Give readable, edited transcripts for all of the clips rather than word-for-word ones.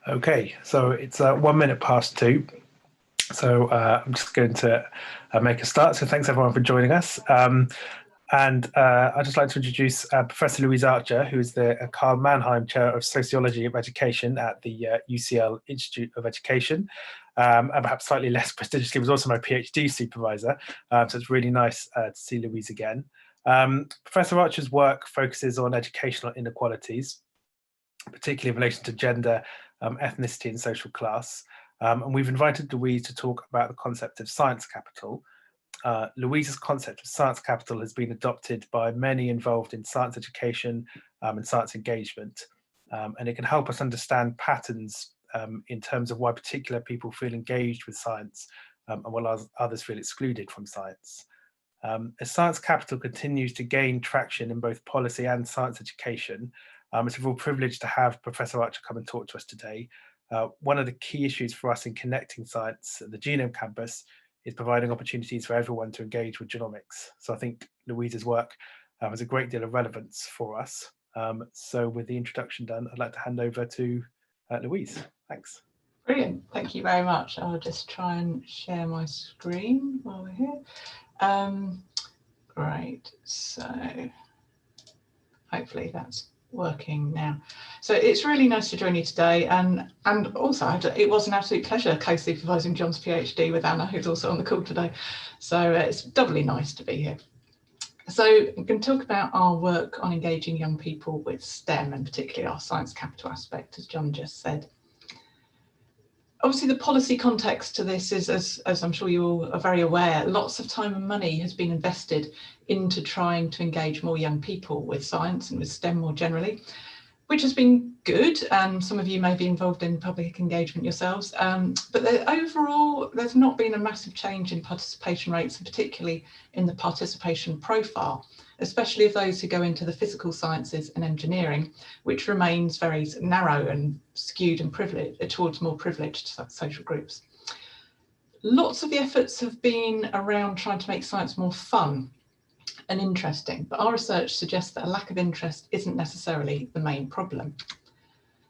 Okay, so it's 1 minute past 2. So I'm just going to make a start. So thanks everyone for joining us. And I'd just like to introduce Professor Louise Archer, who is the Karl Mannheim Chair of Sociology of Education at the UCL Institute of Education. And perhaps slightly less prestigiously, was also my PhD supervisor. So it's really nice to see Louise again. Professor Archer's work focuses on educational inequalities, particularly in relation to gender, ethnicity and social class. And we've invited Louise to talk about the concept of science capital. Louise's concept of science capital has been adopted by many involved in science education and science engagement. And it can help us understand patterns in terms of why particular people feel engaged with science and while others feel excluded from science. As science capital continues to gain traction in both policy and science education, it's a real privilege to have Professor Archer come and talk to us today. One of the key issues for us in connecting science at the Genome Campus is providing opportunities for everyone to engage with genomics. So I think Louise's work has a great deal of relevance for us. So with the introduction done, I'd like to hand over to Louise. Thanks. Brilliant, thank you very much. I'll just try and share my screen while we're here. Great, so hopefully that's working now. So it's really nice to join you today, and also it was an absolute pleasure co-supervising John's PhD with Anna, who's also on the call today. So it's doubly nice to be here. So I'm going to talk about our work on engaging young people with STEM, and particularly our science capital aspect, as John just said. Obviously, the policy context to this is, as I'm sure you all are very aware, lots of time and money has been invested into trying to engage more young people with science and with STEM more generally, which has been good. And some of you may be involved in public engagement yourselves. But overall, there's not been a massive change in participation rates, and particularly in the participation profile, especially of those who go into the physical sciences and engineering, which remains very narrow and skewed and privileged towards more privileged social groups. Lots of the efforts have been around trying to make science more fun and interesting, but our research suggests that a lack of interest isn't necessarily the main problem.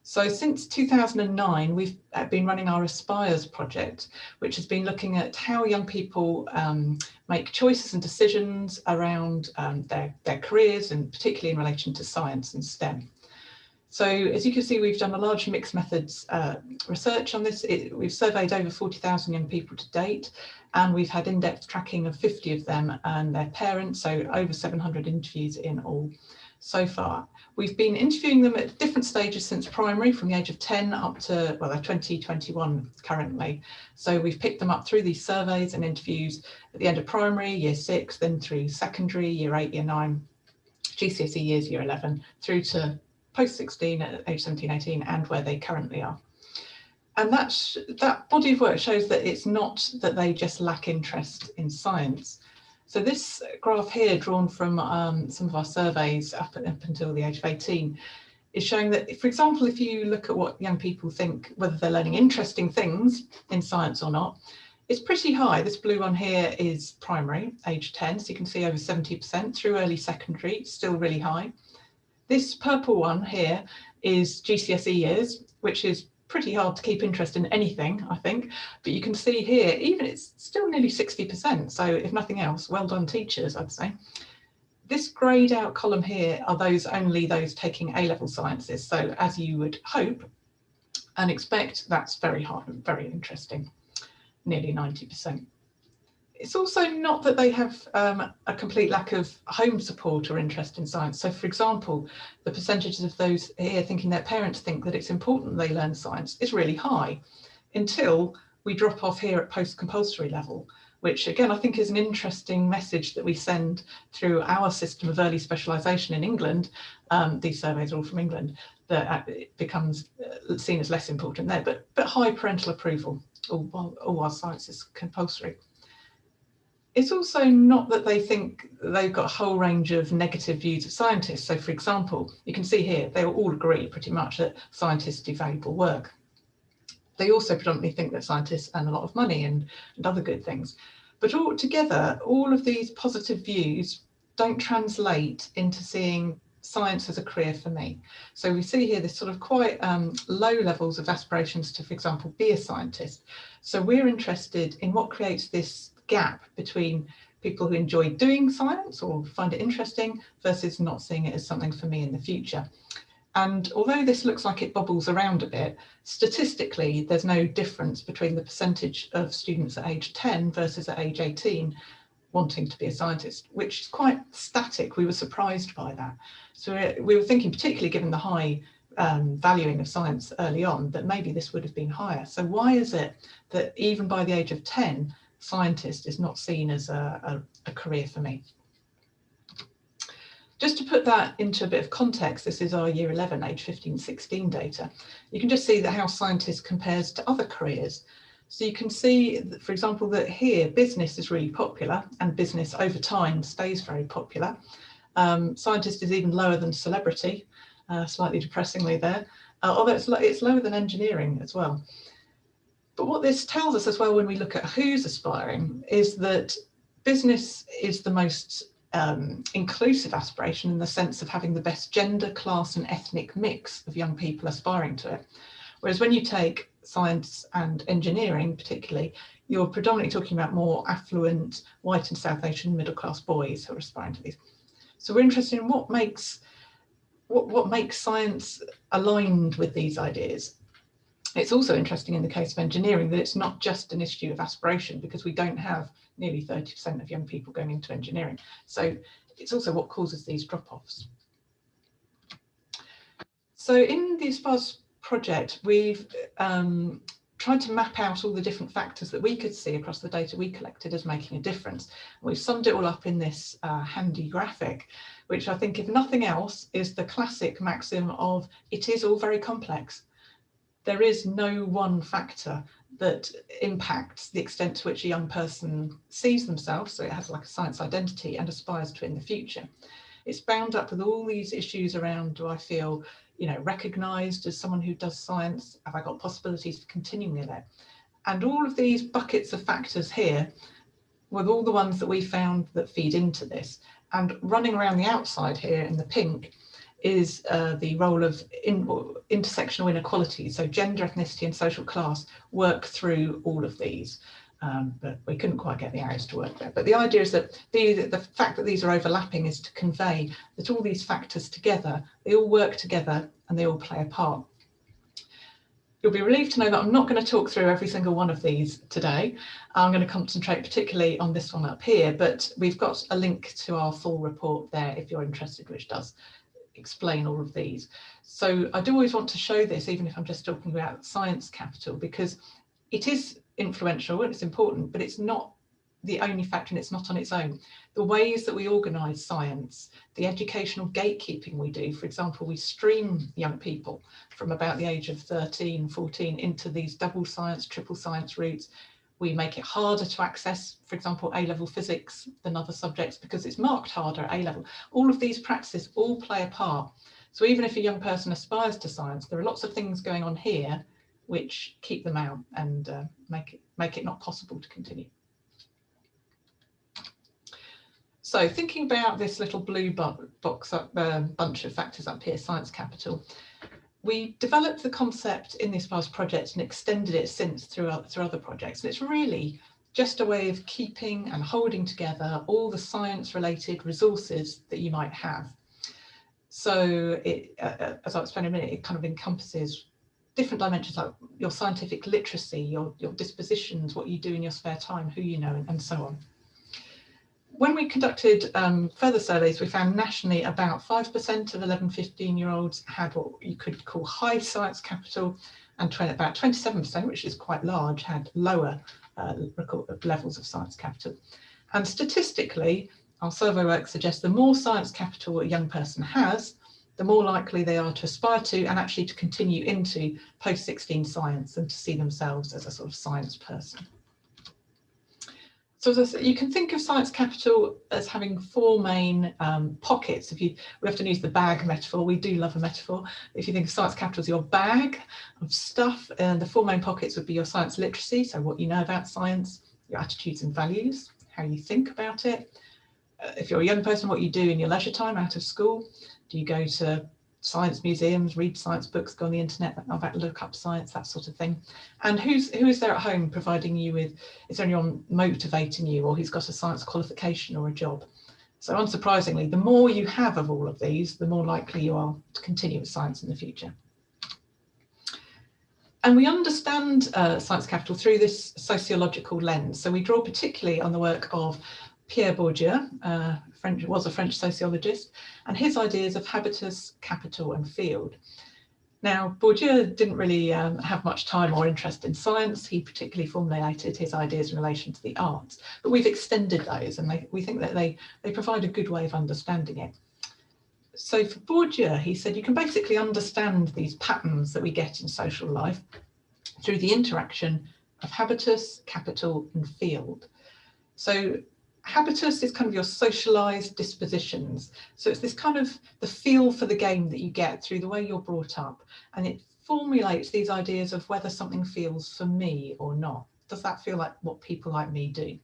So since 2009, we've been running our Aspires project, which has been looking at how young people make choices and decisions around their careers, and particularly in relation to science and STEM. So as you can see, we've done a large mixed methods research on this. We've surveyed over 40,000 young people to date, and we've had in-depth tracking of 50 of them and their parents, so over 700 interviews in all so far. We've been interviewing them at different stages since primary, from the age of 10 up to, well, they're 20, 21 currently. So we've picked them up through these surveys and interviews at the end of primary, year 6, then through secondary, year 8, year 9, GCSE years, year 11, through to post-16 at age 17, 18, and where they currently are. And that body of work shows that it's not that they just lack interest in science. So this graph here, drawn from some of our surveys up until the age of 18, is showing that, for example, if you look at what young people think, whether they're learning interesting things in science or not, it's pretty high. This blue one here is primary, age 10, so you can see over 70%, through early secondary, still really high. This purple one here is GCSE years, which is pretty hard to keep interest in anything, I think, but you can see here, even it's still nearly 60%. So if nothing else, well done teachers, I'd say. This greyed out column here are only those taking A-level sciences. So as you would hope and expect, that's very hard and very interesting, nearly 90%. It's also not that they have a complete lack of home support or interest in science. So for example, the percentages of those here thinking their parents think that it's important they learn science is really high, until we drop off here at post-compulsory level, which again, I think is an interesting message that we send through our system of early specialisation in England. These surveys are all from England, that it becomes seen as less important there, but high parental approval, all our science is compulsory. It's also not that they think they've got a whole range of negative views of scientists. So for example, you can see here, they all agree pretty much that scientists do valuable work. They also predominantly think that scientists earn a lot of money and other good things. But altogether, all of these positive views don't translate into seeing science as a career for me. So we see here this sort of quite low levels of aspirations to, for example, be a scientist. So we're interested in what creates this gap between people who enjoy doing science or find it interesting versus not seeing it as something for me in the future. And although this looks like it bobbles around a bit, statistically, there's no difference between the percentage of students at age 10 versus at age 18 wanting to be a scientist, which is quite static. We were surprised by that. So we were thinking, particularly given the high valuing of science early on, that maybe this would have been higher. So why is it that even by the age of 10, scientist is not seen as a career for me? Just to put that into a bit of context, this is our year 11, age 15, 16 data. You can just see that how scientists compares to other careers. So you can see, for example, that here business is really popular and business over time stays very popular. Scientist is even lower than celebrity, slightly depressingly there, although it's lower than engineering as well. But what this tells us as well when we look at who's aspiring is that business is the most inclusive aspiration in the sense of having the best gender, class and ethnic mix of young people aspiring to it. Whereas when you take science and engineering particularly, you're predominantly talking about more affluent white and South Asian middle class boys who are aspiring to these. So we're interested in what makes science aligned with these ideas. It's also interesting in the case of engineering that it's not just an issue of aspiration, because we don't have nearly 30% of young people going into engineering. So it's also what causes these drop-offs. So in the Aspires project, we've tried to map out all the different factors that we could see across the data we collected as making a difference. We've summed it all up in this handy graphic, which I think, if nothing else, is the classic maxim of it is all very complex. There is no one factor that impacts the extent to which a young person sees themselves, so it has like a science identity and aspires to in the future. It's bound up with all these issues around, do I feel, recognised as someone who does science? Have I got possibilities for continuing with it? And all of these buckets of factors here were all the ones that we found that feed into this. And running around the outside here in the pink is the role of intersectional inequalities. So gender, ethnicity and social class work through all of these. But we couldn't quite get the arrows to work there. But the idea is that the fact that these are overlapping is to convey that all these factors together, they all work together and they all play a part. You'll be relieved to know that I'm not going to talk through every single one of these today. I'm going to concentrate particularly on this one up here, but we've got a link to our full report there if you're interested, which does explain all of these. So I do always want to show this, even if I'm just talking about science capital, because it is influential and it's important, but it's not the only factor and it's not on its own. The ways that we organise science, the educational gatekeeping we do, for example, we stream young people from about the age of 13, 14 into these double science, triple science routes. We make it harder to access, for example, A-level physics than other subjects because it's marked harder at A-level. All of these practices all play a part. So even if a young person aspires to science, there are lots of things going on here which keep them out and make it not possible to continue. So thinking about this little blue box up, bunch of factors up here, science capital, we developed the concept in the Aspires project and extended it since through other projects. And it's really just a way of keeping and holding together all the science related resources that you might have. So it, as I'll explain in a minute, it kind of encompasses different dimensions like your scientific literacy, your dispositions, what you do in your spare time, who you know, and so on. When we conducted further surveys, we found nationally about 5% of 11-15-year-olds had what you could call high science capital, and about 27%, which is quite large, had lower levels of science capital. And statistically, our survey work suggests the more science capital a young person has, the more likely they are to aspire to and actually to continue into post-16 science and to see themselves as a sort of science person. So as I said, you can think of science capital as having four main pockets. We often use the bag metaphor. We do love a metaphor. If you think of science capital as your bag of stuff, and the four main pockets would be your science literacy, so what you know about science, your attitudes and values, how you think about it. If you're a young person, what you do in your leisure time out of school. Do you go to science museums, read science books, go on the internet, look up science, that sort of thing? And who is there at home providing you with, is there anyone motivating you, or who's got a science qualification or a job? So unsurprisingly, the more you have of all of these, the more likely you are to continue with science in the future. And we understand science capital through this sociological lens. So we draw particularly on the work of Pierre Bourdieu, was a French sociologist, and his ideas of habitus, capital and field. Now, Bourdieu didn't really have much time or interest in science. He particularly formulated his ideas in relation to the arts, but we've extended those, and we think that they provide a good way of understanding it. So for Bourdieu, he said you can basically understand these patterns that we get in social life through the interaction of habitus, capital and field. So habitus is kind of your socialized dispositions. So it's this kind of the feel for the game that you get through the way you're brought up, and it formulates these ideas of whether something feels for me or not. Does that feel like what people like me do?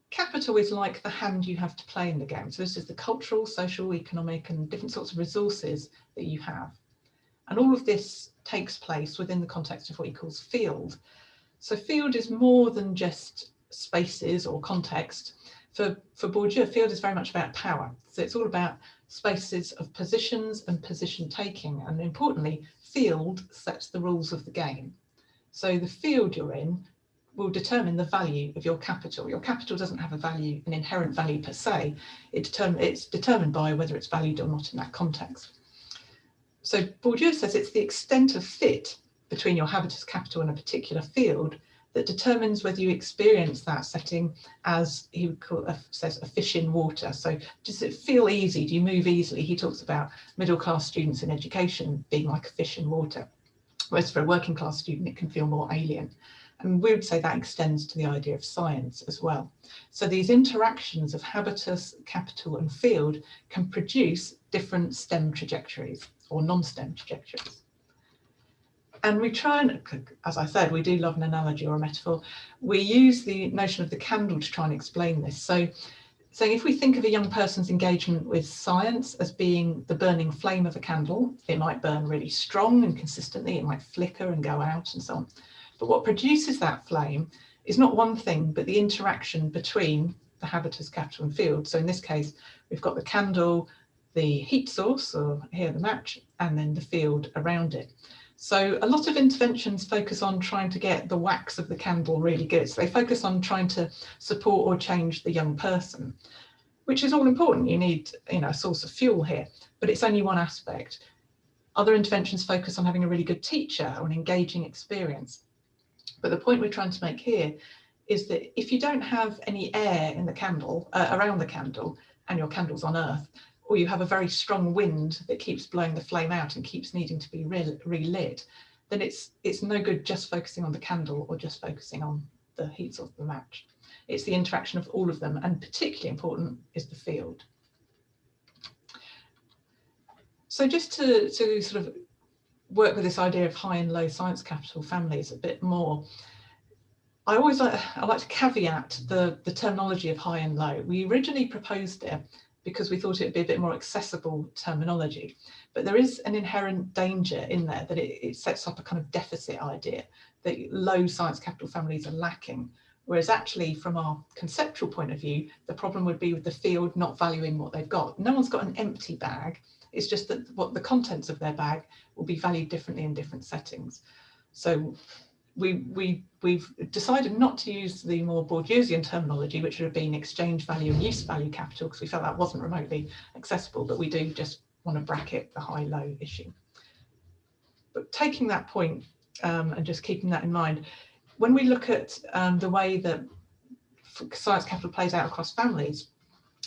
Capital is like the hand you have to play in the game. So this is the cultural, social, economic and different sorts of resources that you have. And all of this takes place within the context of what he calls field. So field is more than just spaces or context. For Bourdieu, field is very much about power. So it's all about spaces of positions and position taking. And importantly, field sets the rules of the game. So the field you're in will determine the value of your capital. Your capital doesn't have a value, an inherent value per se. It's determined by whether it's valued or not in that context. So Bourdieu says it's the extent of fit between your habitus capital and a particular field that determines whether you experience that setting as he would call, says, a fish in water. So does it feel easy? Do you move easily? He talks about middle-class students in education being like a fish in water, whereas for a working class student, it can feel more alien. And we would say that extends to the idea of science as well. So these interactions of habitus, capital and field can produce different STEM trajectories or non-STEM trajectories. And we try and, as I said, we do love an analogy or a metaphor. We use the notion of the candle to try and explain this. So if we think of a young person's engagement with science as being the burning flame of a candle, it might burn really strong and consistently, it might flicker and go out and so on. But what produces that flame is not one thing, but the interaction between the habitus, capital and field. So in this case, we've got the candle, the heat source, or here the match, and then the field around it. So a lot of interventions focus on trying to get the wax of the candle really good. So they focus on trying to support or change the young person, which is all important. You need, a source of fuel here, but it's only one aspect. Other interventions focus on having a really good teacher or an engaging experience. But the point we're trying to make here is that if you don't have any air in the candle, around the candle, and your candle's on earth, or you have a very strong wind that keeps blowing the flame out and keeps needing to be relit, then it's no good just focusing on the candle or just focusing on the heat source of the match. It's the interaction of all of them, and particularly important is the field. So just to sort of work with this idea of high and low science capital families a bit more, I like to caveat the terminology of high and low. We originally proposed it because we thought it would be a bit more accessible terminology, but there is an inherent danger in there that it sets up a kind of deficit idea that low science capital families are lacking, whereas actually from our conceptual point of view, the problem would be with the field not valuing what they've got. No one's got an empty bag. It's just that what the contents of their bag will be valued differently in different settings. So we've decided not to use the more Bourdieusian terminology, which would have been exchange value and use value capital, because we felt that wasn't remotely accessible, but we do just want to bracket the high-low issue. But taking that point and just keeping that in mind, when we look at the way that science capital plays out across families,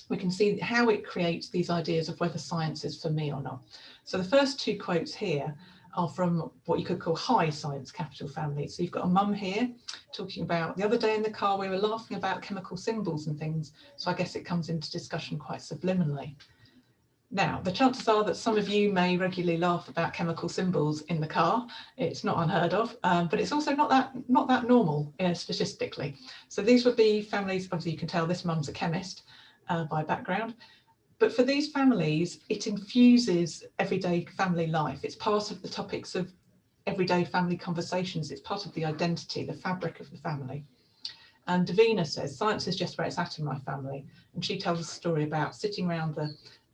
we can see how it creates these ideas of whether science is for me or not. So the first two quotes here are from what you could call high science capital families. So you've got a mum here talking about, the other day in the car we were laughing about chemical symbols and things, so I guess it comes into discussion quite subliminally. Now, the chances are that some of you may regularly laugh about chemical symbols in the car. It's not unheard of, but it's also not that normal statistically. So these would be families, obviously you can tell this mum's a chemist by background. But for these families, it infuses everyday family life. It's part of the topics of everyday family conversations. It's part of the identity, the fabric of the family. And Davina says, science is just where it's at in my family. And she tells a story about sitting around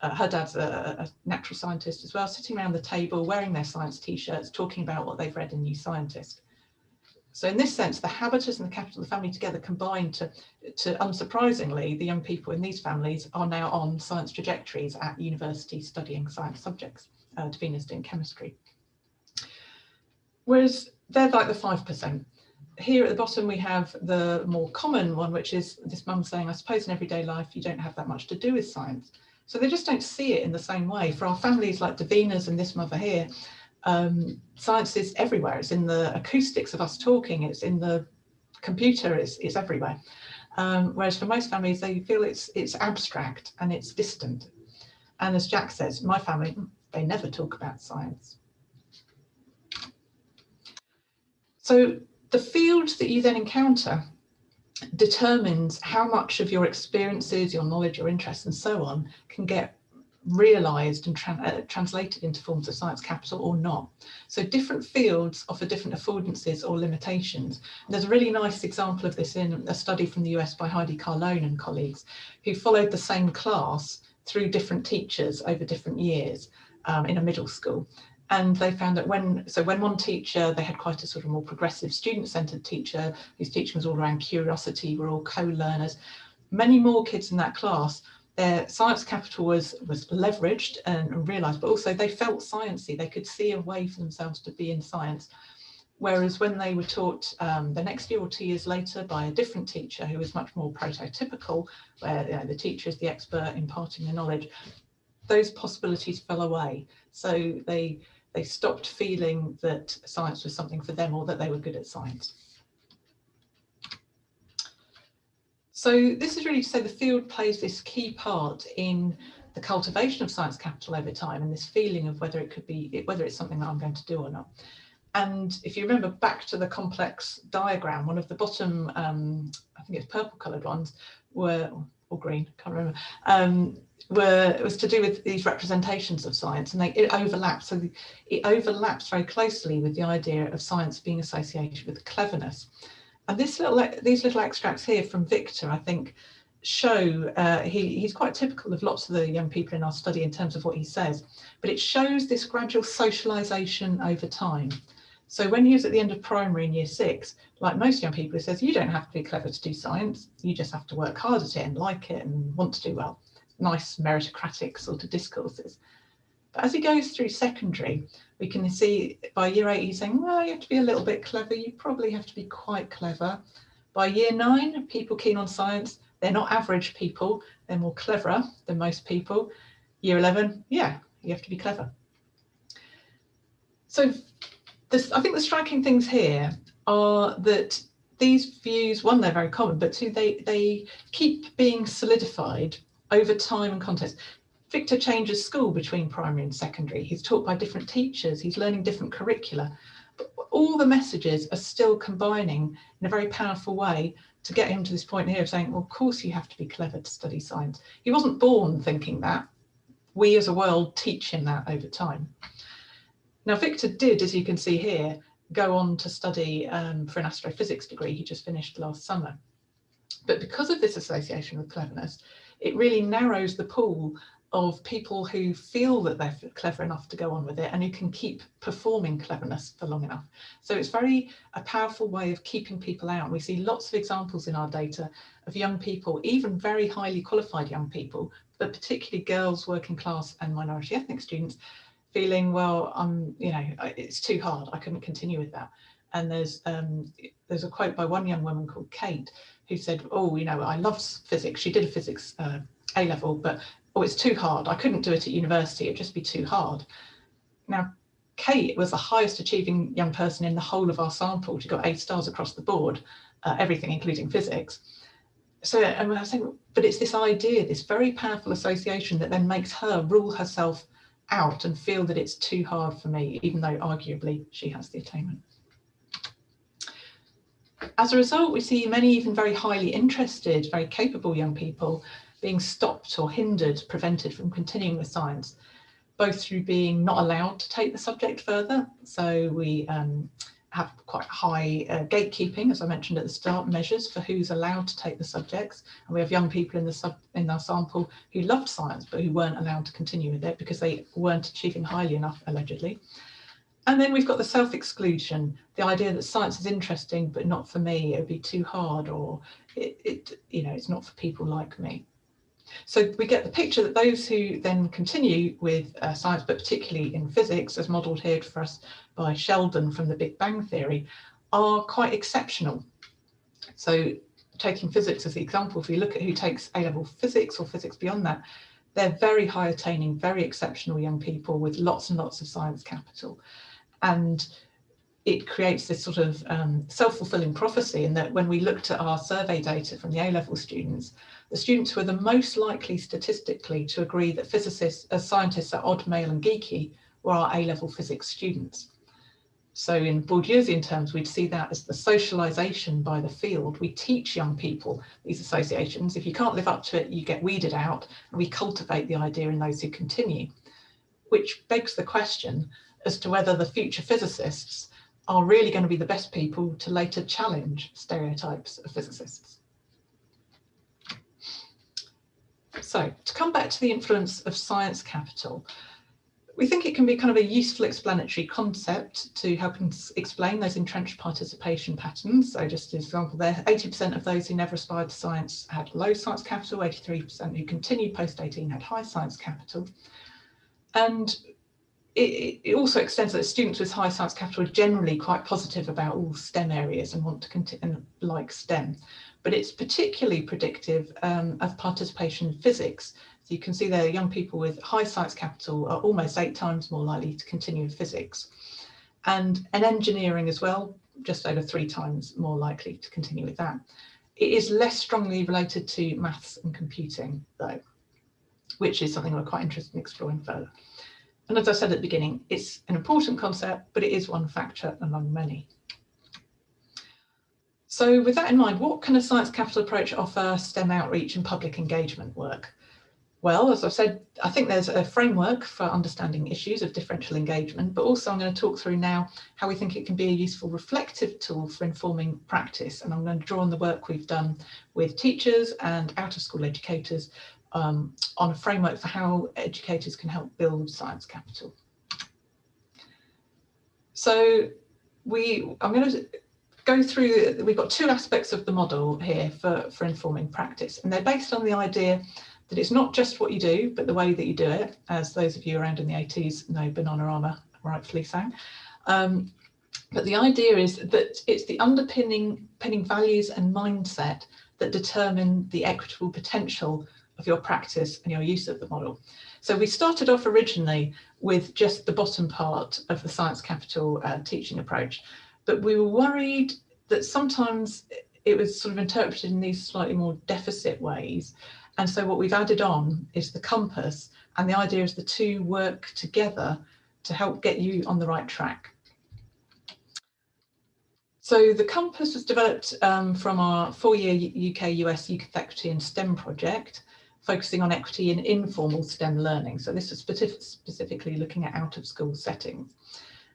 her dad's a natural scientist as well, sitting around the table, wearing their science t-shirts, talking about what they've read in New Scientist. So in this sense, the habitus and the capital of the family together combine to unsurprisingly, the young people in these families are now on science trajectories at university studying science subjects. Davina's doing chemistry. Whereas they're like the 5%. Here at the bottom, we have the more common one, which is this mum saying, I suppose in everyday life, you don't have that much to do with science. So they just don't see it in the same way. For our families like Davina's and this mother here, science is everywhere. It's in the acoustics of us talking, it's in the computer, it's everywhere. Whereas for most families, they feel it's abstract and it's distant. And as Jack says, my family, they never talk about science. So the field that you then encounter determines how much of your experiences, your knowledge, your interests and so on can get realised and translated into forms of science capital or not. So different fields offer different affordances or limitations. And there's a really nice example of this in a study from the US by Heidi Carlone and colleagues, who followed the same class through different teachers over different years in a middle school. And they found that when one teacher, they had quite a sort of more progressive student-centred teacher whose teaching was all around curiosity, were all co-learners, many more kids in that class, their science capital was leveraged and realised, but also they felt sciencey. They could see a way for themselves to be in science. Whereas when they were taught the next year or 2 years later by a different teacher who was much more prototypical, where the teacher is the expert imparting the knowledge, those possibilities fell away. So they stopped feeling that science was something for them or that they were good at science. So this is really to say the field plays this key part in the cultivation of science capital over time and this feeling of whether it's something that I'm going to do or not. And if you remember back to the complex diagram, one of the bottom, I think it's purple coloured ones, were, or green, can't remember, it was to do with these representations of science, and it overlaps. So it overlaps very closely with the idea of science being associated with cleverness. And these little extracts here from Victor, I think, show, he's quite typical of lots of the young people in our study in terms of what he says, but it shows this gradual socialisation over time. So when he was at the end of primary in year 6, like most young people, he says, you don't have to be clever to do science, you just have to work hard at it and like it and want to do well. Nice meritocratic sort of discourses. But as he goes through secondary, we can see by year 8, he's saying, well, you have to be a little bit clever, you probably have to be quite clever. By year 9, people keen on science, they're not average people, they're more cleverer than most people. Year 11, yeah, you have to be clever. So I think the striking things here are that these views, one, they're very common, but two, they keep being solidified over time and context. Victor changes school between primary and secondary. He's taught by different teachers. He's learning different curricula. But all the messages are still combining in a very powerful way to get him to this point here of saying, well, of course you have to be clever to study science. He wasn't born thinking that. We as a world teach him that over time. Now, Victor did, as you can see here, go on to study for an astrophysics degree. He just finished last summer. But because of this association with cleverness, it really narrows the pool of people who feel that they're clever enough to go on with it and who can keep performing cleverness for long enough. So it's a powerful way of keeping people out. We see lots of examples in our data of young people, even very highly qualified young people, but particularly girls, working class and minority ethnic students, feeling, well, it's too hard, I couldn't continue with that. And there's a quote by one young woman called Kate, who said, oh, I love physics. She did a physics A-level, but oh, it's too hard. I couldn't do it at university. It'd just be too hard. Now, Kate was the highest achieving young person in the whole of our sample. She got A stars across the board, everything, including physics. So, and I was saying, but it's this idea, this very powerful association that then makes her rule herself out and feel that it's too hard for me, even though arguably she has the attainment. As a result, we see many even very highly interested, very capable young people being stopped or hindered, prevented from continuing with science, both through being not allowed to take the subject further. So we have quite high gatekeeping, as I mentioned at the start, measures for who's allowed to take the subjects. And we have young people in our sample who loved science, but who weren't allowed to continue with it because they weren't achieving highly enough, allegedly. And then we've got the self-exclusion, the idea that science is interesting, but not for me, it would be too hard, or it's not for people like me. So we get the picture that those who then continue with science, but particularly in physics, as modelled here for us by Sheldon from the Big Bang Theory, are quite exceptional. So taking physics as the example, if we look at who takes A-level physics or physics beyond that, they're very high attaining, very exceptional young people with lots and lots of science capital. And it creates this sort of self-fulfilling prophecy in that when we looked at our survey data from the A-level students, the students who are the most likely statistically to agree that scientists are odd, male and geeky were our A-level physics students. So in Bourdieusian terms, we'd see that as the socialization by the field. We teach young people these associations. If you can't live up to it, you get weeded out, and we cultivate the idea in those who continue, which begs the question as to whether the future physicists are really going to be the best people to later challenge stereotypes of physicists. So to come back to the influence of science capital, we think it can be kind of a useful explanatory concept to help explain those entrenched participation patterns. So just as an example there, 80% of those who never aspired to science had low science capital, 83% who continued post-18 had high science capital. And it also extends that students with high science capital are generally quite positive about all STEM areas and want to continue like STEM. But it's particularly predictive of participation in physics. So you can see there, young people with high science capital are almost 8 times more likely to continue in physics. And engineering as well, just over 3 times more likely to continue with that. It is less strongly related to maths and computing though, which is something we're quite interested in exploring further. And as I said at the beginning, it's an important concept, but it is one factor among many. So with that in mind, what can a science capital approach offer STEM outreach and public engagement work? Well, as I've said, I think there's a framework for understanding issues of differential engagement, but also I'm going to talk through now how we think it can be a useful reflective tool for informing practice. And I'm going to draw on the work we've done with teachers and out-of-school educators on a framework for how educators can help build science capital. So I'm going to go through, we've got 2 aspects of the model here for informing practice, and they're based on the idea that it's not just what you do, but the way that you do it, as those of you around in the 80s know Bananarama rightfully sang. But the idea is that it's the underpinning values and mindset that determine the equitable potential of your practice and your use of the model. So we started off originally with just the bottom part of the science capital teaching approach, but we were worried that sometimes it was sort of interpreted in these slightly more deficit ways. And so what we've added on is the compass, and the idea is the 2 work together to help get you on the right track. So the compass was developed from our 4-year UK-US Youth Equity and STEM project, focusing on equity in informal STEM learning. So this is specifically looking at out-of-school settings.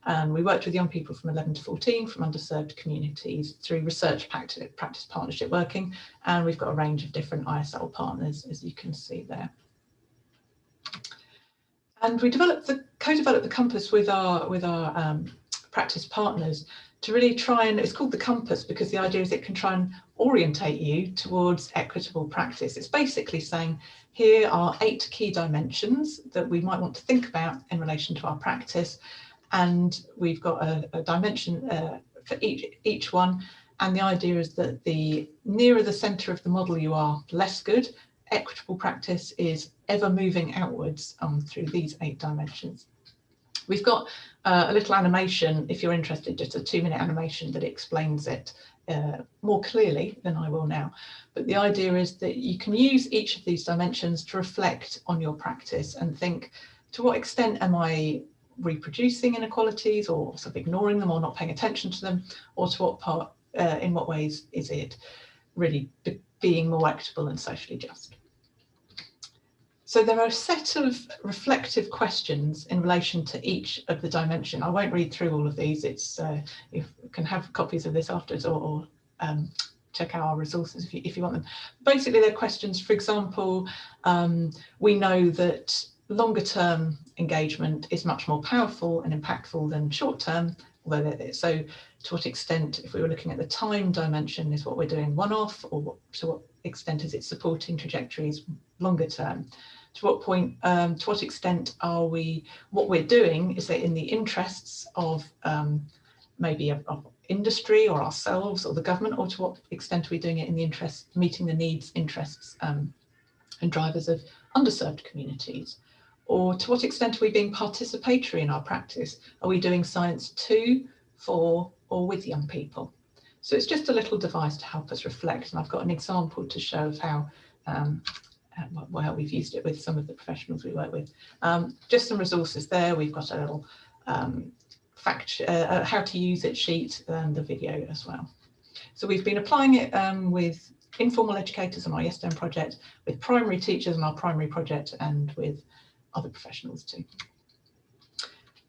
And we worked with young people from 11 to 14 from underserved communities through research practice partnership working. And we've got a range of different ISL partners, as you can see there. And we co-developed the compass with our practice partners to really try and, it's called the compass because the idea is it can try and orientate you towards equitable practice. It's basically saying, here are 8 key dimensions that we might want to think about in relation to our practice. And we've got a dimension for each one. And the idea is that the nearer the centre of the model you are, the less good. Equitable practice is ever moving outwards through these 8 dimensions. We've got a little animation, if you're interested, just a 2-minute animation that explains it more clearly than I will now. But the idea is that you can use each of these dimensions to reflect on your practice and think, to what extent am I reproducing inequalities or sort of ignoring them or not paying attention to them, or to what part, in what ways is it really being more equitable and socially just? So there are a set of reflective questions in relation to each of the dimension. I won't read through all of these. It's you can have copies of this afterwards, or check out our resources if you want them. Basically, they're questions. For example, we know that longer term engagement is much more powerful and impactful than short term. So to what extent, if we were looking at the time dimension, is what we're doing one-off, or to what extent is it supporting trajectories longer term? To what point, to what extent are what we're doing, is it in the interests of maybe of industry or ourselves or the government, or to what extent are we doing it in the interest, meeting the needs, interests and drivers of underserved communities? Or to what extent are we being participatory in our practice? Are we doing science to, for, or with young people? So it's just a little device to help us reflect. And I've got an example to show of how well, we've used it with some of the professionals we work with. Just some resources there. We've got a little how to use it sheet and the video as well. So we've been applying it with informal educators on our YesSTEM project, with primary teachers on our primary project, and with other professionals too.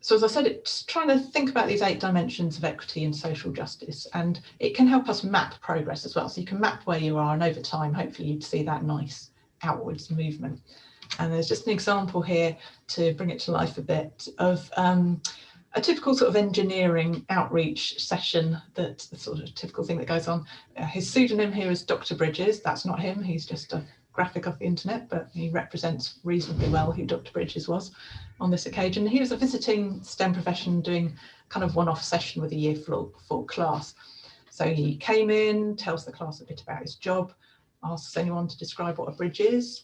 So as I said, it's trying to think about these 8 dimensions of equity and social justice, and it can help us map progress as well. So you can map where you are, and over time, hopefully you'd see that nice outwards movement. And there's just an example here to bring it to life a bit of a typical sort of engineering outreach session, that's the sort of typical thing that goes on. His pseudonym here is Dr. Bridges. That's not him, he's just a graphic off the internet, but he represents reasonably well who Dr. Bridges was on this occasion. He was a visiting STEM profession doing kind of one-off session with a year 4 class. So he came in, tells the class a bit about his job, asks anyone to describe what a bridge is.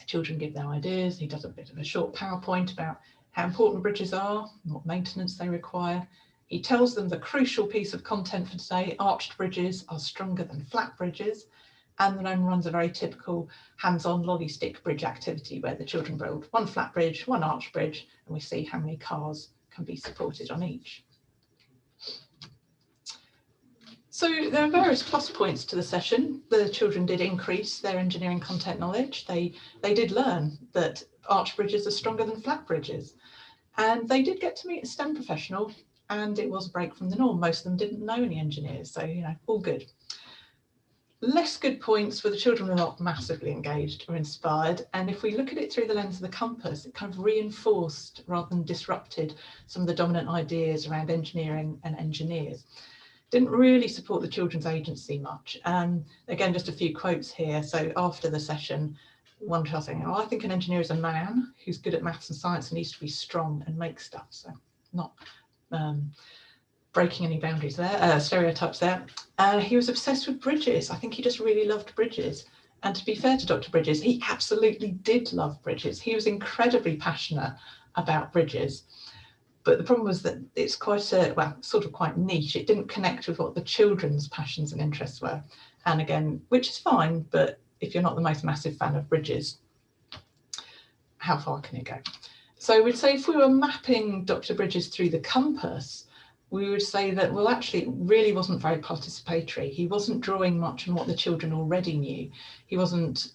Children give their ideas. He does a bit of a short PowerPoint about how important bridges are and what maintenance they require. He tells them the crucial piece of content for today: arched bridges are stronger than flat bridges. And then runs a very typical hands-on lolly stick bridge activity where the children build one flat bridge, one arched bridge, and we see how many cars can be supported on each. So there are various plus points to the session. The children did increase their engineering content knowledge. They did learn that arched bridges are stronger than flat bridges. And they did get to meet a STEM professional, and it was a break from the norm. Most of them didn't know any engineers, so, you know, all good. Less good points where the children were not massively engaged or inspired. And if we look at it through the lens of the compass, it kind of reinforced rather than disrupted some of the dominant ideas around engineering and engineers. Didn't really support the children's agency much. Again, just a few quotes here. So after the session, one child saying, "Oh, I think an engineer is a man who's good at maths and science and needs to be strong and make stuff." So not breaking any boundaries there, stereotypes there. He was obsessed with bridges. I think he just really loved bridges. And to be fair to Dr. Bridges, he absolutely did love bridges. He was incredibly passionate about bridges. But the problem was that it's quite sort of quite niche. It didn't connect with what the children's passions and interests were. And again, which is fine, but if you're not the most massive fan of bridges, how far can it go? So we'd say if we were mapping Dr. Bridges through the compass, we would say that, well, actually, it really wasn't very participatory. He wasn't drawing much on what the children already knew. He wasn't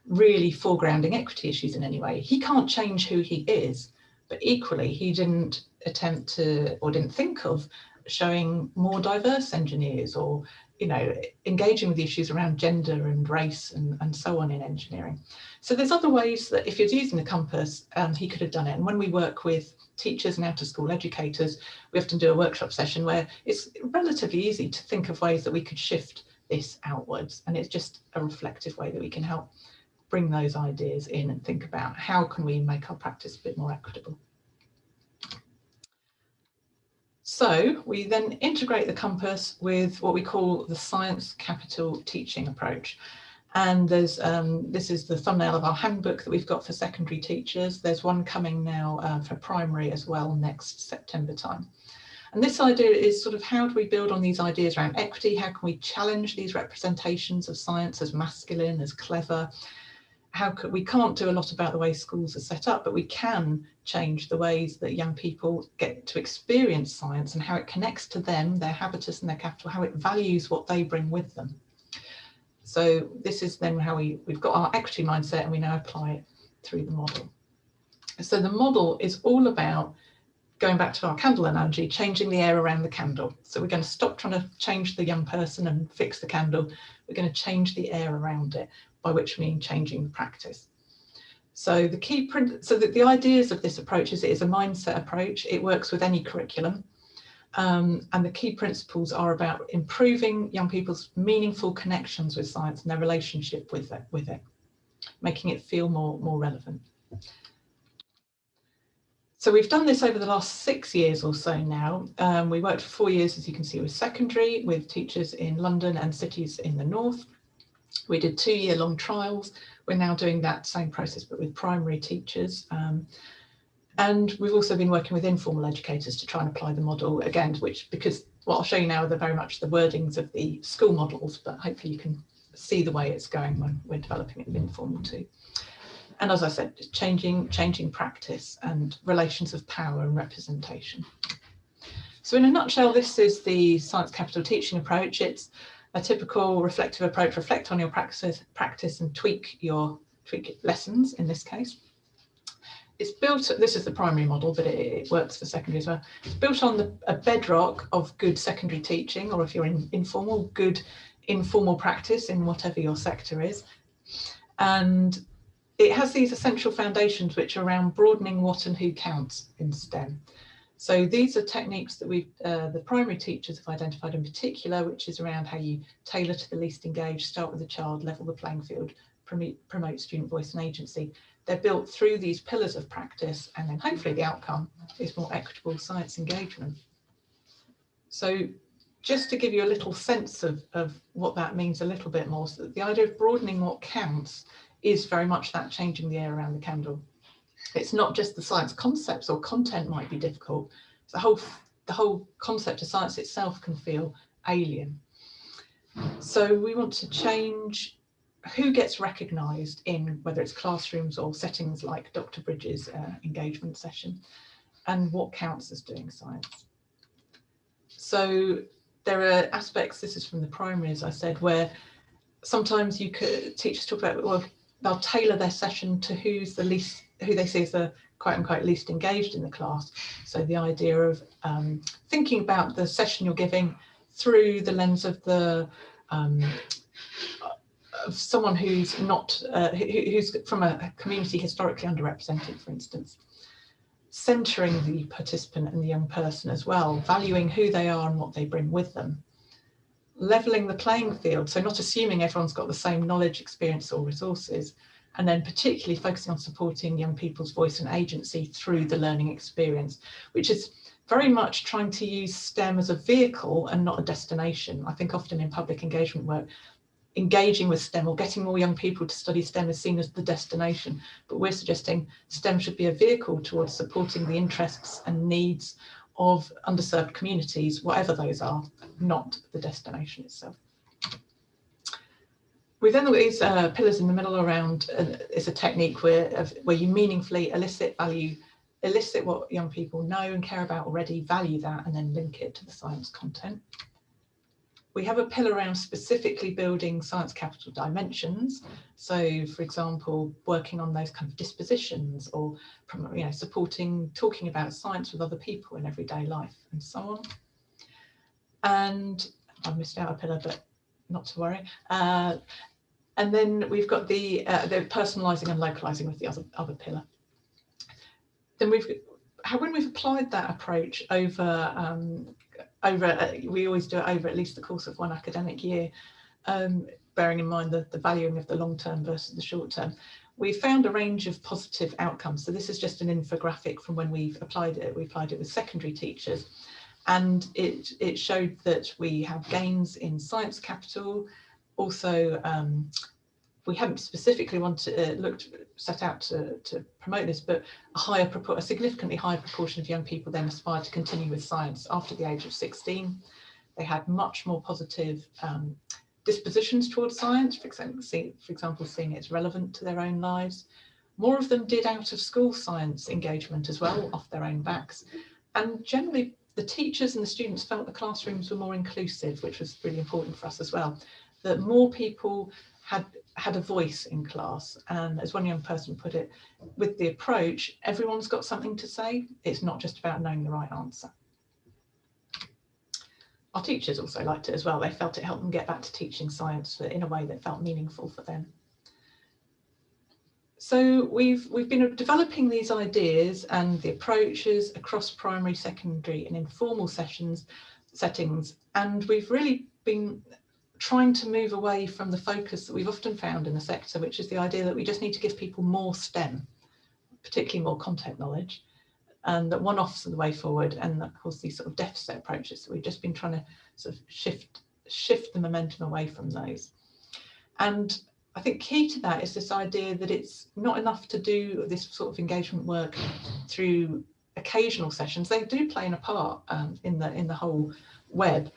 really foregrounding equity issues in any way. He can't change who he is, but equally, he didn't attempt to, or didn't think of, showing more diverse engineers, or, you know, engaging with the issues around gender and race and so on in engineering. So there's other ways that if you're using the compass, he could have done it. And when we work with teachers and out of school educators, we often do a workshop session where it's relatively easy to think of ways that we could shift this outwards. And it's just a reflective way that we can help bring those ideas in and think about how can we make our practice a bit more equitable. So we then integrate the compass with what we call the science capital teaching approach. And there's this is the thumbnail of our handbook that we've got for secondary teachers. There's one coming now for primary as well next September time. And this idea is sort of, how do we build on these ideas around equity? How can we challenge these representations of science as masculine, as clever? We can't do a lot about the way schools are set up, but we can change the ways that young people get to experience science and how it connects to them, their habitus and their capital, how it values what they bring with them. So this is then how we've got our equity mindset, and we now apply it through the model. So the model is all about, going back to our candle analogy, changing the air around the candle. So we're going to stop trying to change the young person and fix the candle. We're going to change the air around it, by which I mean changing the practice. So the ideas of this approach is it is a mindset approach. It works with any curriculum. And the key principles are about improving young people's meaningful connections with science and their relationship with it, making it feel more relevant. So we've done this over the last 6 years or so now. We worked for 4 years, as you can see, with secondary, with teachers in London and cities in the north. We did 2-year-long trials. We're now doing that same process, but with primary teachers. And we've also been working with informal educators to try and apply the model again, because what I'll show you now are very much the wordings of the school models, but hopefully you can see the way it's going when we're developing it with informal too. And as I said, changing practice and relations of power and representation. So in a nutshell, this is the science capital teaching approach. It's a typical reflective approach. Reflect on your practice and tweak lessons in this case. It's built, this is the primary model, but it works for secondary as well. It's built on a bedrock of good secondary teaching, or if you're in informal, good informal practice in whatever your sector is. And it has these essential foundations which are around broadening what and who counts in STEM. So these are techniques that the primary teachers have identified in particular, which is around how you tailor to the least engaged, start with the child, level the playing field, promote student voice and agency. They're built through these pillars of practice, and then hopefully the outcome is more equitable science engagement. So just to give you a little sense of what that means a little bit more, so the idea of broadening what counts is very much that changing the air around the candle. It's not just the science concepts or content might be difficult. The whole concept of science itself can feel alien. So we want to change who gets recognised in, whether it's classrooms or settings like Dr. Bridges' engagement session, and what counts as doing science. So there are aspects, this is from the primary, as I said, where sometimes teachers talk about, well, they'll tailor their session to who they see as the quote unquote least engaged in the class. So the idea of thinking about the session you're giving through the lens of of someone who's not, who's from a community historically underrepresented, for instance. Centering the participant and the young person as well, valuing who they are and what they bring with them. Leveling the playing field, so not assuming everyone's got the same knowledge, experience or resources, and then particularly focusing on supporting young people's voice and agency through the learning experience, which is very much trying to use STEM as a vehicle and not a destination. I think often in public engagement work, engaging with STEM or getting more young people to study STEM is seen as the destination, but we're suggesting STEM should be a vehicle towards supporting the interests and needs of underserved communities, whatever those are, not the destination itself. We then got these pillars in the middle around, it's a technique where you meaningfully elicit what young people know and care about already, value that, and then link it to the science content. We have a pillar around specifically building science capital dimensions. So, for example, working on those kind of dispositions or supporting, talking about science with other people in everyday life and so on. And I've missed out a pillar, but not to worry. And then we've got the personalising and localising with the other pillar. Then when we've applied that approach we always do it over at least the course of one academic year, bearing in mind the valuing of the long term versus the short term. We found a range of positive outcomes. So this is just an infographic from when we've applied it. We applied it with secondary teachers, and it showed that we have gains in science capital. Also, we hadn't specifically set out to promote this, but a significantly higher proportion of young people then aspired to continue with science after the age of 16. They had much more positive dispositions towards science, for example, seeing it's relevant to their own lives. More of them did out of school science engagement as well, off their own backs. And generally, the teachers and the students felt the classrooms were more inclusive, which was really important for us as well. that more people had a voice in class. And as one young person put it, with the approach, everyone's got something to say. It's not just about knowing the right answer. Our teachers also liked it as well. They felt it helped them get back to teaching science in a way that felt meaningful for them. So we've been developing these ideas and the approaches across primary, secondary and informal settings, and we've really been trying to move away from the focus that we've often found in the sector, which is the idea that we just need to give people more STEM, particularly more content knowledge, and that one-offs are the way forward, and of course these sort of deficit approaches. So we've just been trying to sort of shift the momentum away from those. And I think key to that is this idea that it's not enough to do this sort of engagement work through occasional sessions. They do play a part in the whole web,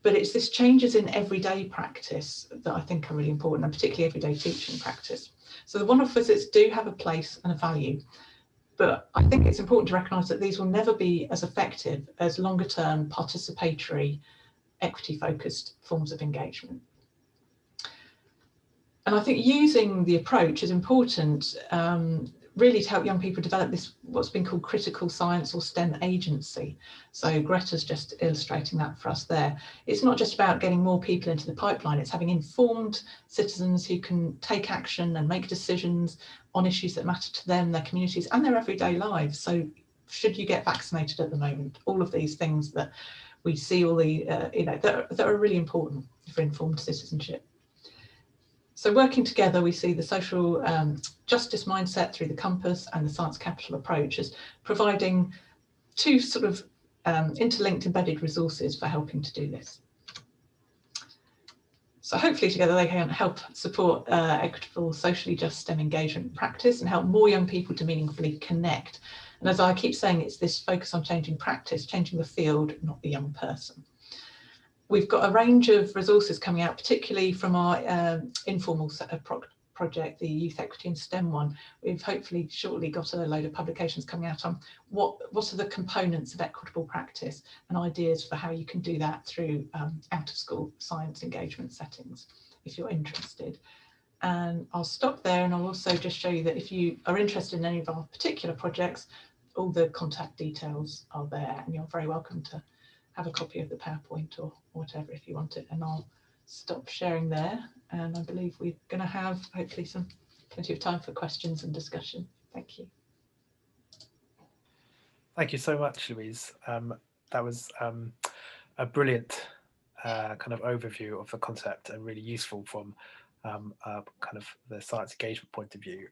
but it's this changes in everyday practice that I think are really important, and particularly everyday teaching practice. So the one-off visits do have a place and a value, but I think it's important to recognise that these will never be as effective as longer-term participatory, equity-focused forms of engagement. And I think using the approach is important, really to help young people develop this, what's been called critical science or STEM agency. So Greta's just illustrating that for us there. It's not just about getting more people into the pipeline, it's having informed citizens who can take action and make decisions on issues that matter to them, their communities and their everyday lives. So should you get vaccinated at the moment? All of these things that we see, all the, that are really important for informed citizenship. So working together, we see the social justice mindset through the compass and the science capital approach as providing two sort of interlinked embedded resources for helping to do this. So hopefully together they can help support equitable, socially just STEM engagement practice and help more young people to meaningfully connect. And as I keep saying, it's this focus on changing practice, changing the field, not the young person. We've got a range of resources coming out, particularly from our informal project, the Youth Equity+STEM one. We've hopefully shortly got a load of publications coming out on what are the components of equitable practice and ideas for how you can do that through out of school science engagement settings, if you're interested. And I'll stop there, and I'll also just show you that if you are interested in any of our particular projects, all the contact details are there, and you're very welcome to have a copy of the PowerPoint or whatever if you want it. And I'll stop sharing there. And I believe we're going to have hopefully plenty of time for questions and discussion. Thank you. Thank you so much, Louise. That was a brilliant kind of overview of the concept and really useful from kind of the science engagement point of view.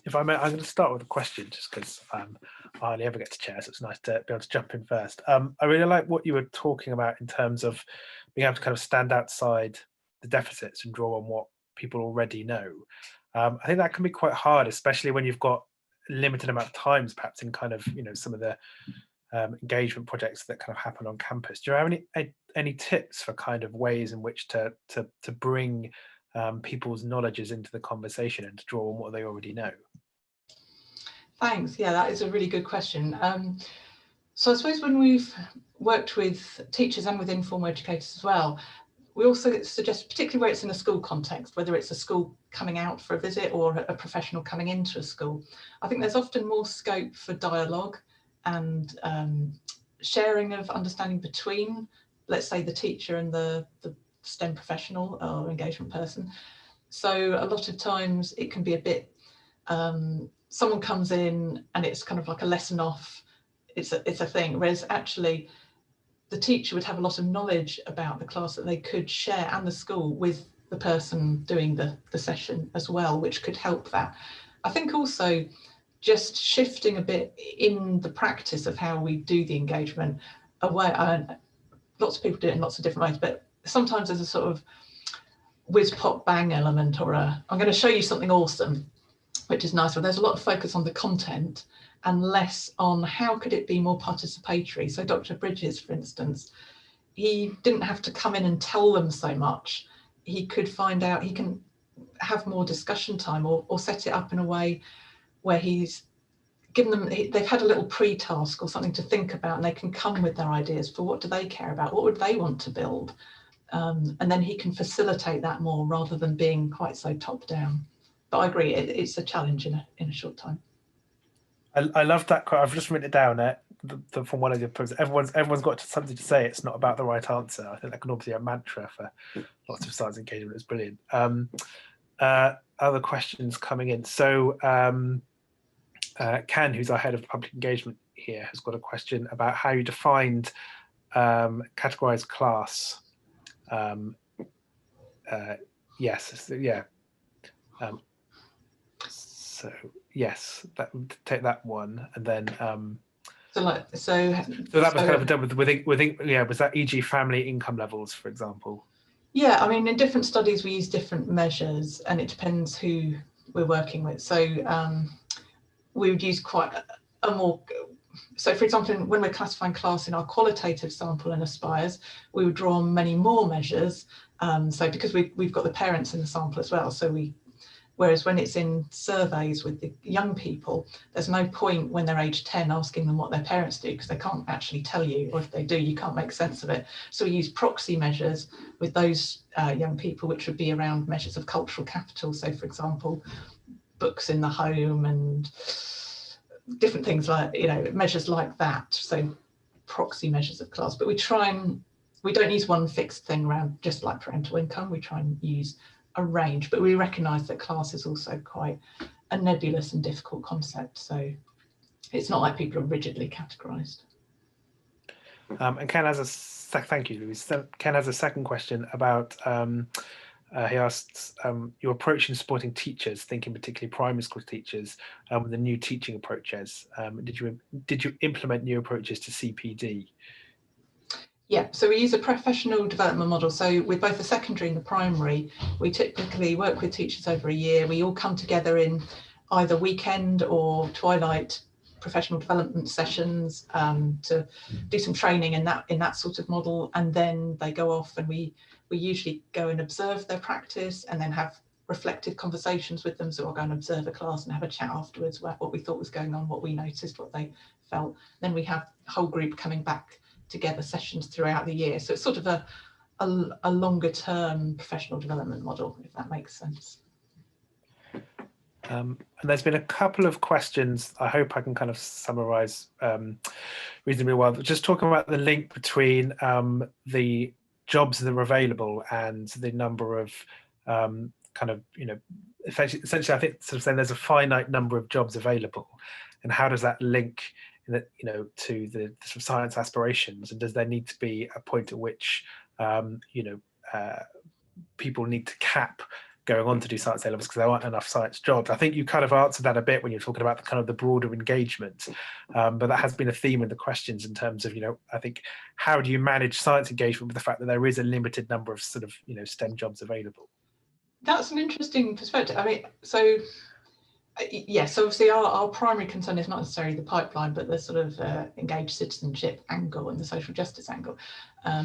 If I may, I'm going to start with a question just because I hardly ever get to chair, so it's nice to be able to jump in first. I really like what you were talking about in terms of being able to kind of stand outside the deficits and draw on what people already know. I think that can be quite hard, especially when you've got a limited amount of times, perhaps in kind of, some of the engagement projects that kind of happen on campus. Do you have any tips for kind of ways in which to bring people's knowledges into the conversation and to draw on what they already know? Thanks. Yeah, that is a really good question. So I suppose when we've worked with teachers and with informal educators as well, we also suggest, particularly where it's in a school context, whether it's a school coming out for a visit or a professional coming into a school, I think there's often more scope for dialogue and sharing of understanding between, let's say, the teacher and the STEM professional or engagement person. So a lot of times it can be a bit, someone comes in and it's kind of like a lesson off, it's a thing, whereas actually the teacher would have a lot of knowledge about the class that they could share and the school with the person doing the session as well, which could help that. I think also just shifting a bit in the practice of how we do the engagement away. Lots of people do it in lots of different ways, but sometimes there's a sort of whiz pop bang element, or I'm going to show you something awesome, which is nice. But there's a lot of focus on the content and less on how could it be more participatory. So Dr. Bridges, for instance, he didn't have to come in and tell them so much. He could find out, he can have more discussion time or set it up in a way where he's given them, they've had a little pre-task or something to think about, and they can come with their ideas for what do they care about, what would they want to build, And then he can facilitate that more rather than being quite so top down. But I agree, it's a challenge in a short time. I love that quote. I've just written it down from one of your posts. Everyone's got something to say. It's not about the right answer. I think that can obviously be a mantra for lots of science engagement. It's brilliant. Other questions coming in. So Ken, who's our head of public engagement here, has got a question about how you defined categorized class. Yes, yeah. So yes, take that one, and then so that was kind of done with yeah. Was that e.g. family income levels, for example? Yeah, I mean, in different studies we use different measures, and it depends who we're working with. So we would use quite a more. So, for example, when we're classifying class in our qualitative sample and aspires, we would draw on many more measures. So because we've got the parents in the sample as well, so whereas when it's in surveys with the young people, there's no point when they're age 10 asking them what their parents do, because they can't actually tell you, or if they do, you can't make sense of it. So we use proxy measures with those young people, which would be around measures of cultural capital. So, for example, books in the home and different things like, measures like that. So proxy measures of class. But we don't use one fixed thing around, just like parental income. We try and use a range, but we recognise that class is also quite a nebulous and difficult concept. So it's not like people are rigidly categorised. And Ken has thank you, Louise. Ken has a second question about, he asks, your approach in supporting teachers, thinking particularly primary school teachers, with the new teaching approaches. Did you implement new approaches to CPD? Yeah, so we use a professional development model. So with both the secondary and the primary, we typically work with teachers over a year. We all come together in either weekend or twilight professional development sessions to do some training in that sort of model, and then they go off, and we usually go and observe their practice and then have reflective conversations with them. So I'll go and observe a class and have a chat afterwards about what we thought was going on, what we noticed, what they felt. Then we have a whole group coming back together, sessions throughout the year. So it's sort of a longer term professional development model, if that makes sense. And there's been a couple of questions. I hope I can kind of summarize reasonably well. Just talking about the link between the jobs that are available and the number of essentially, I think sort of saying there's a finite number of jobs available, and how does that link to the sort of science aspirations, and does there need to be a point at which people need to cap going on to do science A levels because there aren't enough science jobs? I think you kind of answered that a bit when you're talking about the kind of the broader engagement, but that has been a theme of the questions in terms of, I think, how do you manage science engagement with the fact that there is a limited number of sort of, STEM jobs available? That's an interesting perspective. I mean, so yes, obviously our primary concern is not necessarily the pipeline, but the sort of engaged citizenship angle and the social justice angle, so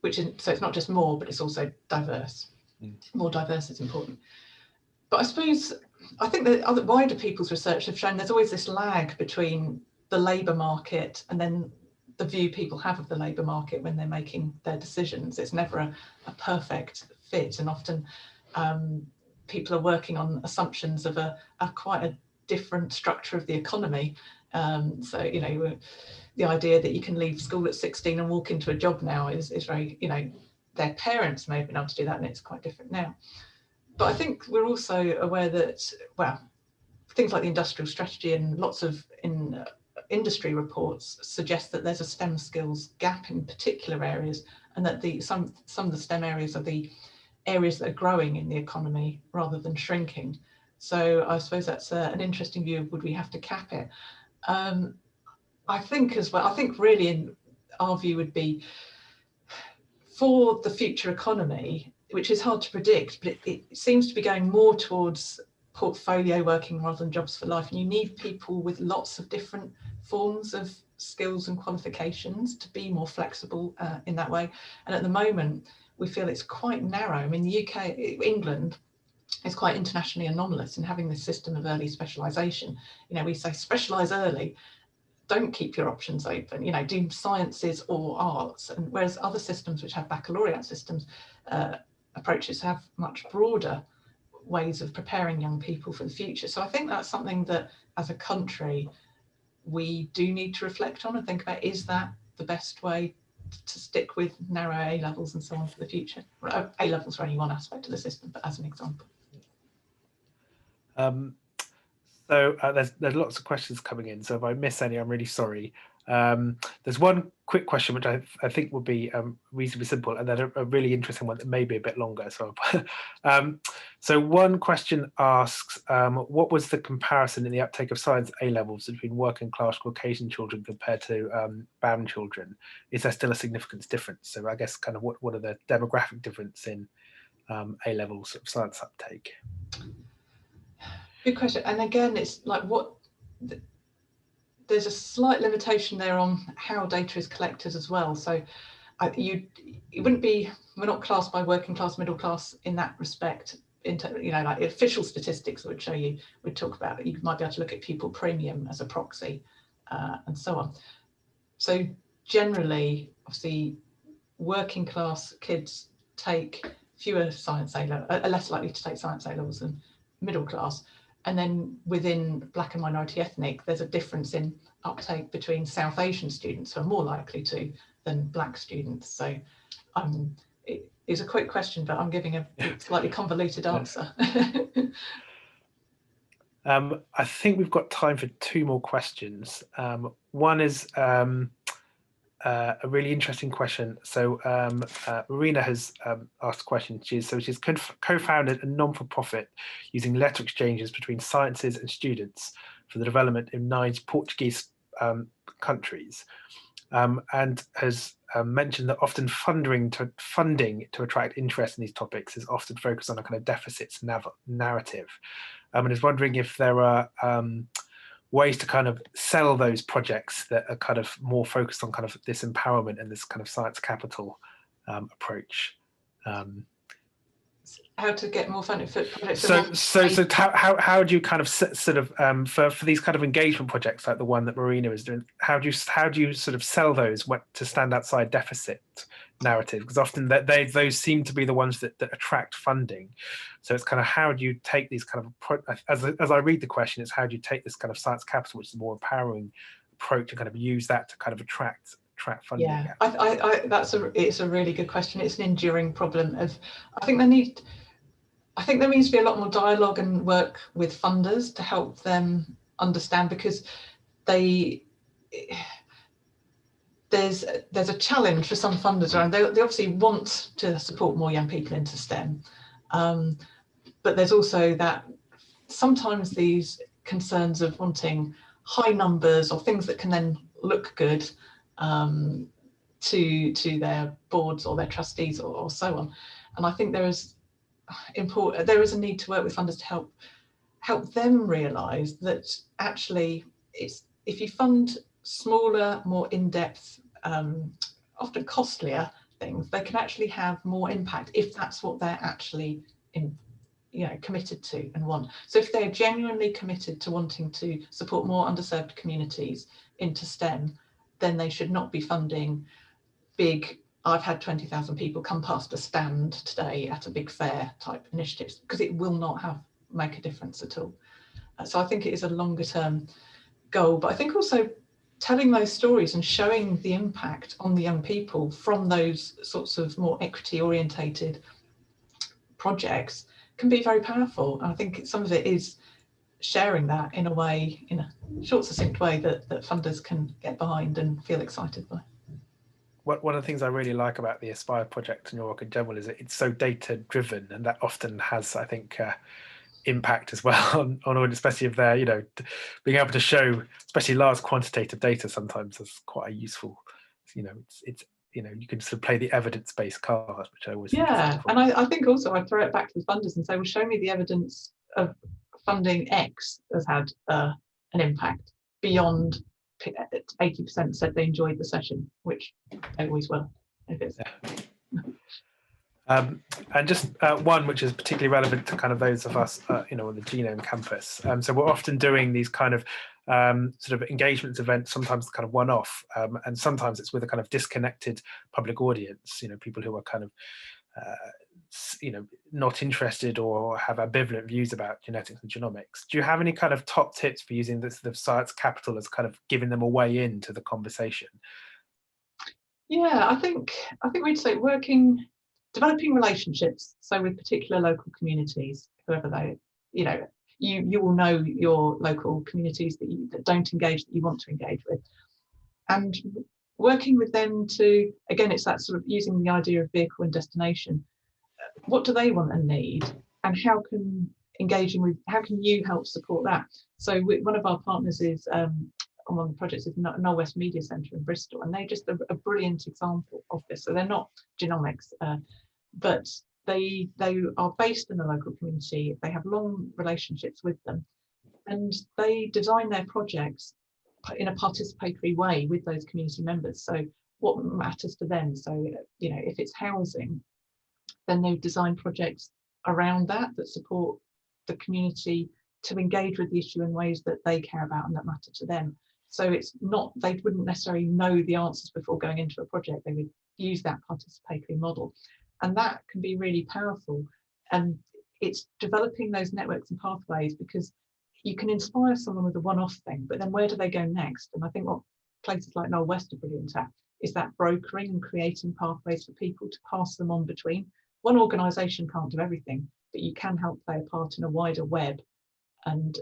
it's not just more, but it's also diverse. More diverse is important. But I think that other wider people's research have shown there's always this lag between the labour market and then the view people have of the labour market when they're making their decisions. It's never a perfect fit, and often people are working on assumptions of a quite a different structure of the economy. So, the idea that you can leave school at 16 and walk into a job now is very, their parents may have been able to do that, and it's quite different now. But I think we're also aware that, things like the industrial strategy and lots of industry reports suggest that there's a STEM skills gap in particular areas, and that some of the STEM areas are the areas that are growing in the economy rather than shrinking. So I suppose that's an interesting view of, would we have to cap it? I think really in our view would be, for the future economy, which is hard to predict, but it seems to be going more towards portfolio working rather than jobs for life. And you need people with lots of different forms of skills and qualifications to be more flexible in that way. And at the moment, we feel it's quite narrow. I mean, the UK, England, is quite internationally anomalous in having this system of early specialisation. We say specialise early, don't keep your options open, do sciences or arts, and whereas other systems which have baccalaureate systems approaches have much broader ways of preparing young people for the future. So I think that's something that as a country we do need to reflect on and think about, is that the best way to stick with narrow A levels and so on for the future? A levels are only one aspect of the system, but as an example. So there's lots of questions coming in, so if I miss any, I'm really sorry. There's one quick question which I think would be reasonably simple, and then a really interesting one that may be a bit longer. So one question asks, what was the comparison in the uptake of science A levels between working class Caucasian children compared to BAM children? Is there still a significant difference? So I guess kind of what are the demographic difference in A levels of science uptake? Good question. And again, it's like there's a slight limitation there on how data is collected as well. So it wouldn't be, we're not classed by working class, middle class in that respect. Like official statistics would show you, would talk about it. You might be able to look at pupil premium as a proxy and so on. So generally, obviously, working class kids take fewer science A levels, are less likely to take science A levels than middle class. And then within Black and minority ethnic, there's a difference in uptake between South Asian students who are more likely to than Black students. So it is a quick question, but I'm giving a slightly convoluted answer. I think we've got time for two more questions. One is a really interesting question. So Marina has asked a question. She's co-founded a non-for-profit using letter exchanges between sciences and students for the development in 9 Portuguese countries, and has mentioned that often funding to attract interest in these topics is often focused on a kind of deficits narrative, and is wondering if there are ways to kind of sell those projects that are kind of more focused on kind of this empowerment and this kind of science capital approach. How to get more funding for projects? So how do you kind of sort of for these kind of engagement projects like the one that Marina is doing? How do you sort of sell those to stand outside deficit narrative? Because often those seem to be the ones that attract funding. So it's kind of, how do you take these kind of as I read the question, it's how do you take this kind of science capital, which is a more empowering approach, and kind of use that to kind of attract funding? Yeah, it's a really good question. It's an enduring problem of, I think there needs to be a lot more dialogue and work with funders to help them understand, because there's a challenge for some funders around. They obviously want to support more young people into STEM, but there's also that sometimes these concerns of wanting high numbers or things that can then look good to their boards or their trustees or so on. And I think there is a need to work with funders to help them realise that actually if you fund smaller, more in-depth, often costlier things, they can actually have more impact if that's what they're actually committed to and want. So if they're genuinely committed to wanting to support more underserved communities into STEM, then they should not be funding big, I've had 20,000 people come past a stand today at a big fair type initiatives, because it will not make a difference at all. So I think it is a longer term goal, but I think also telling those stories and showing the impact on the young people from those sorts of more equity orientated projects can be very powerful. And I think some of it is sharing that in a short, succinct way that funders can get behind and feel excited by. One of the things I really like about the Aspire project and your work in general is that it's so data driven, and that often has, I think, impact as well on especially if they're being able to show especially large quantitative data sometimes is quite a useful, it's you can sort of play the evidence-based card, which I always think is helpful. And I think also I throw it back to the funders and say, well, show me the evidence of funding X has had an impact beyond 80% said they enjoyed the session, which they always will. If it's and just one which is particularly relevant to kind of those of us, on the Genome campus. So we're often doing these kind of sort of engagement events, sometimes kind of one-off, and sometimes it's with a kind of disconnected public audience, people who are kind of not interested or have ambivalent views about genetics and genomics. Do you have any kind of top tips for using this the science capital as kind of giving them a way into the conversation? Yeah, I think we'd say developing relationships. So with particular local communities, whoever they, you will know your local communities that don't engage, that you want to engage with, and working with them to, again, it's that sort of using the idea of vehicle and destination. What do they want and need, and how can you help support that? So one of our partners is on one of the projects is Knowle West Media Centre in Bristol, and they're just a brilliant example of this. So they're not genomics, but they are based in the local community. They have long relationships with them, and they design their projects in a participatory way with those community members. So what matters to them? So if it's housing, then they've designed projects around that support the community to engage with the issue in ways that they care about and that matter to them. So it's not, they wouldn't necessarily know the answers before going into a project. They would use that participatory model, and that can be really powerful. And it's developing those networks and pathways, because you can inspire someone with a one-off thing, but then where do they go next? And I think what places like Knowle West are brilliant at is that brokering and creating pathways for people to pass them on between. One organisation can't do everything, but you can help play a part in a wider web, and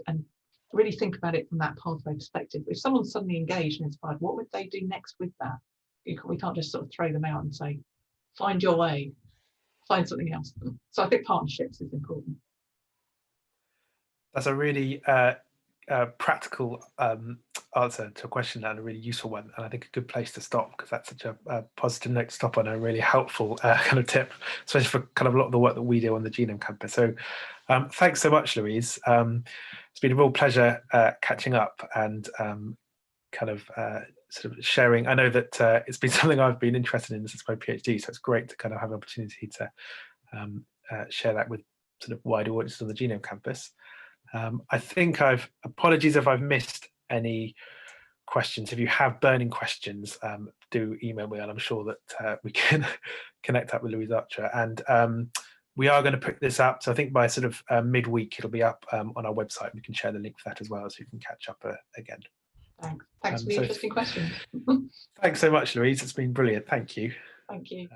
really think about it from that pathway perspective. If someone's suddenly engaged and inspired, what would they do next with that? We can't just sort of throw them out and say, find your way, find something else. So I think partnerships is important. That's a really practical answer to a question, and a really useful one, and I think a good place to stop, because that's such a positive note to stop on, a really helpful kind of tip, especially for kind of a lot of the work that we do on the Genome Campus. So thanks so much, Louise. It's been a real pleasure catching up and kind of sort of sharing. I know that it's been something I've been interested in since my PhD, so it's great to kind of have an opportunity to share that with sort of wider audiences on the Genome Campus. I think apologies if I've missed any questions. If you have burning questions, do email me, and I'm sure that we can connect up with Louise Archer. And we are going to put this up, so I think by sort of midweek it'll be up on our website. We can share the link for that as well, so you can catch up again. Thanks for the interesting questions. Thanks so much, Louise. It's been brilliant. Thank you. Thank you.